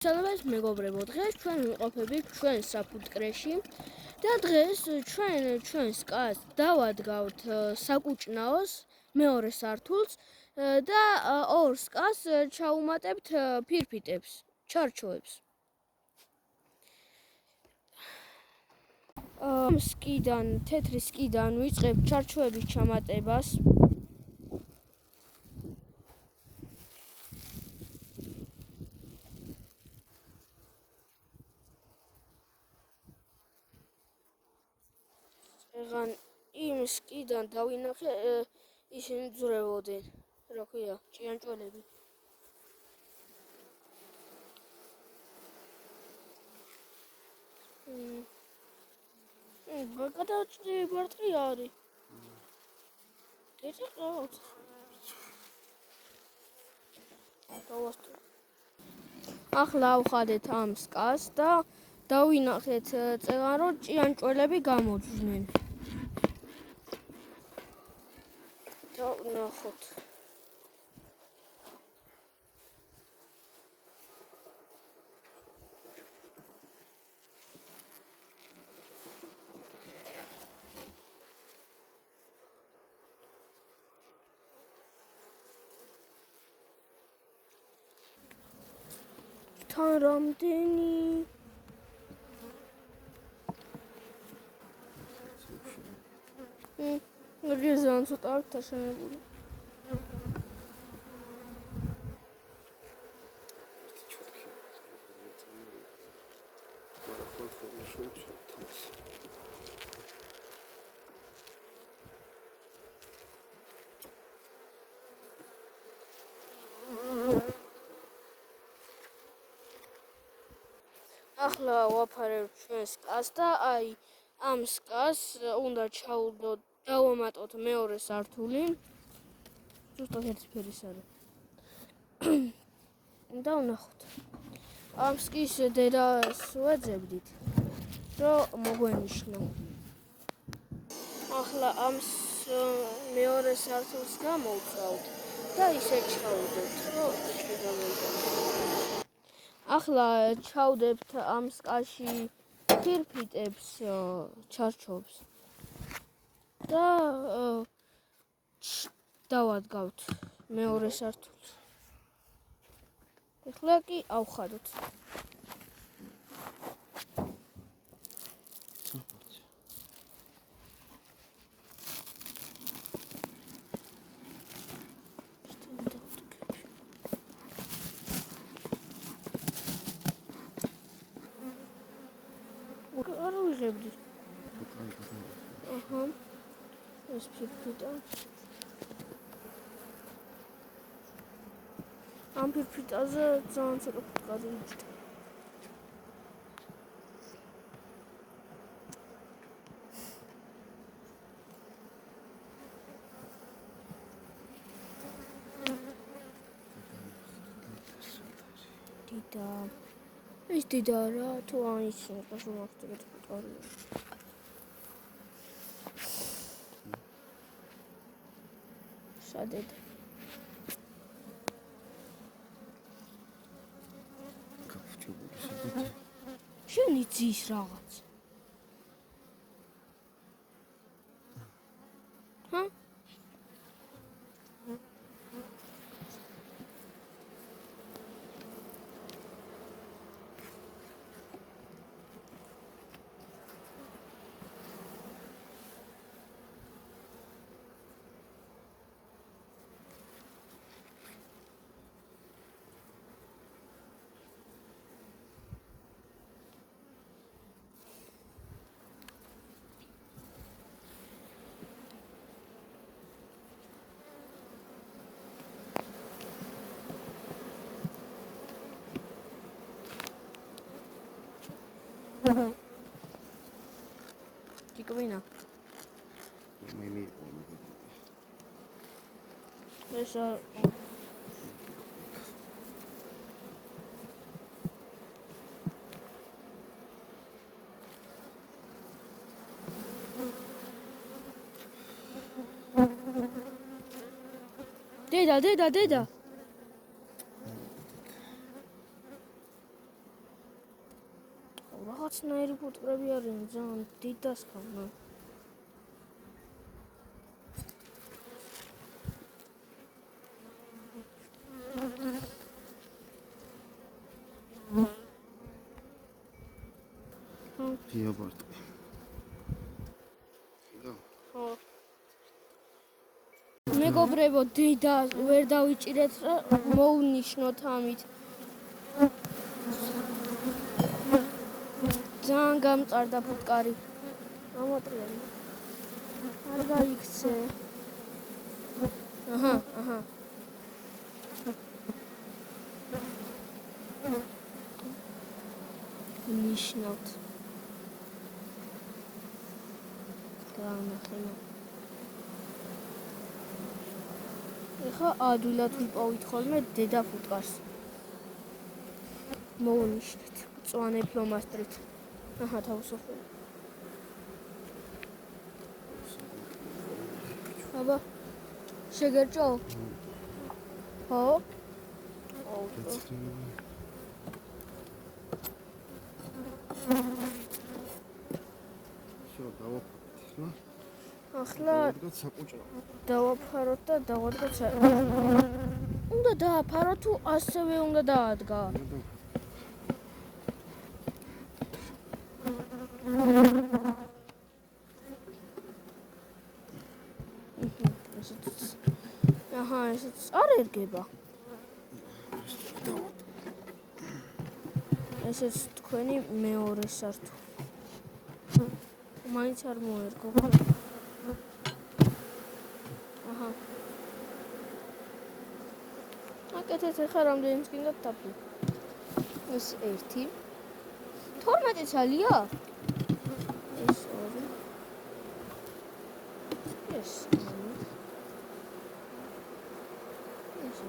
Salvez მეგობრებო, დღეს ჩვენ ვიმყოფებით ჩვენ საფუტკრეში და დღეს ჩვენ სკას დავადგავთ საკუჭნაოს მეორე სართულს და ორ სკას ჩაუმატებთ ფირფიტებს, ჩარჩოებს. თეთრი სკიდან ვიწყებთ ჩარჩოების ჩამატებას. Egan იმ სკიდან დავინახე ისინი ძრევოდნენ, რა ქვია, ჭიანჭველები. გადავჭდი ბარტყი არის. ეს ყავს. ახლა ავხადეთ ამ სკას და დავინახეთ წეღან რომ ჭიანჭველები გამოძვნენ. ნახოთ. თან რამდენი რეზან ცოტა აქ დაშენებული. ახლა ვაფარებ ჩვენ სკას და აი ამ სკას უნდა ჩაუდოთ, დავამატოთ მეორე სართული. ზუსტად ერთი ფერის არის. და ვნახოთ. ამ სკის დედას ვეძებდით, რომ მოგვენიშნა. ახლა ამ მეორე სართულს გამოვწავთ და ისე ჩავდოთ, რომ შეგამოიტანოთ. ახლა ჩავდებთ ამ სკაში ფირფიტებს, ჩარჩობს და დავადგავთ მეორე სართულს. ახლა კი ავხადოთ. არ ვიღებდი. აჰა. ეს ფირფიტა. ამ ფირფიტაზე ძალიან ცოტა ფუტკარი იჭდა. დიდა. ის დიდა რა, თუ ან ისე პასუხობთ ფუტკარი. სადეთ. შენ იცის რაღაც. ჰა? Ჭიკვინა. ეს დედა რაღაცნაირი ფუტკრები არიან ძალიან დიდასკანა. დიაბარტი. ხო. მეგობრებო, დედა ვერ დავიჭირეთ რა მოვნიშნოთ ამით. ძალიან გამწარდა ფუტკარი. ამოტრიალი. არ გაიქცე. აჰა. ნიშნავთ. განახენა. ეხა ადვილად ვიპოვით ხოლმე დედა ფუტკარს. მოვნიშნეთ მწვანე ფლომასტრით. აჰა, თავისუფლად. აბა, შეგერჭო? ხო? ახლა დავაფაროთ და დავადგოთ. უნდა დააფარო თუ ასევე უნდა დაადგა? აჰა, ესეც არ ერგება. ესეც თქვენი მეორე სართული. მაინც არ მოერგო. აჰა. აკეთეთ ახლა რამდენიც გინდათ დაფი. ეს 1 12 ცალია? ეს 2 ეს 3 ეს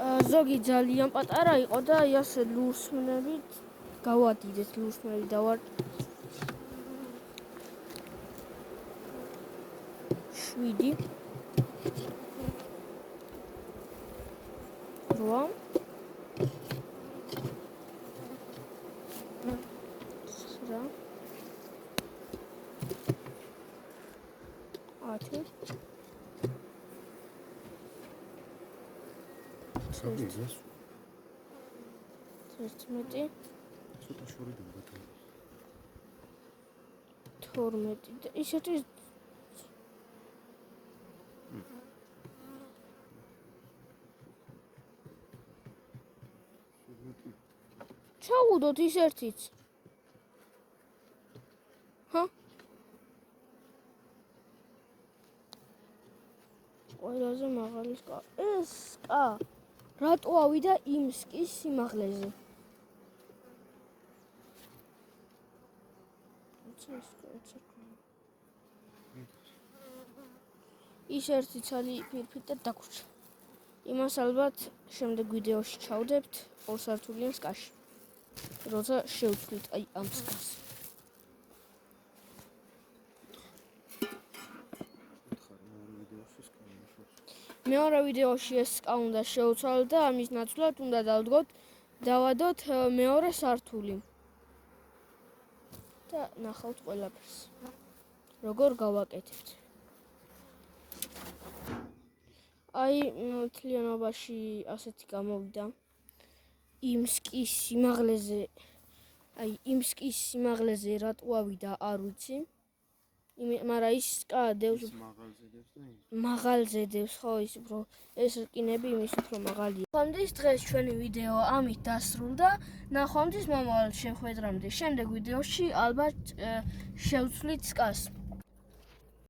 4 ზოგი ძალიან პატარა იყო და ასე ლურსმნებით გავადიდეთ, ლურსმნები დავარ 7 8 12 და ისეთი ჩაუდოთ ის ერთიც. ჰა? ყველაზე მაღალი სკა. ეს სკა რატო ავიდა იმ სკის სიმაღლეზე? ის ერთი ცალი ფირფიტ და დაგვრჩა. იმას ალბათ შემდეგ ვიდეოში ჩავდებთ ორსართულიან სკაში. როცა შევცვლით აი ამ სკას. მეორე ვიდეოში ეს სკა უნდა შევცვალოთ და ამის ნაცვლად უნდა დავადოთ მეორე სართული. და ნახავთ ყველაფერს. როგორ გავაკეთებთ. აი მთლიანობაში ასეთი გამოვიდა. იმ სკის სიმაღლეზე რატო ავიდა არ ვიცი. მაგრამ ის სკა დევს მაღალზე დევს, ხო, ის უფრო ეს რკინები იმის უფრო მაღალია. ხომდის დღეს ჩვენი ვიდეო ამით დასრულდა. ნახვამდის მომავალ შეხვედრამდე შემდეგ ვიდეოში ალბათ შევცვლით სკას.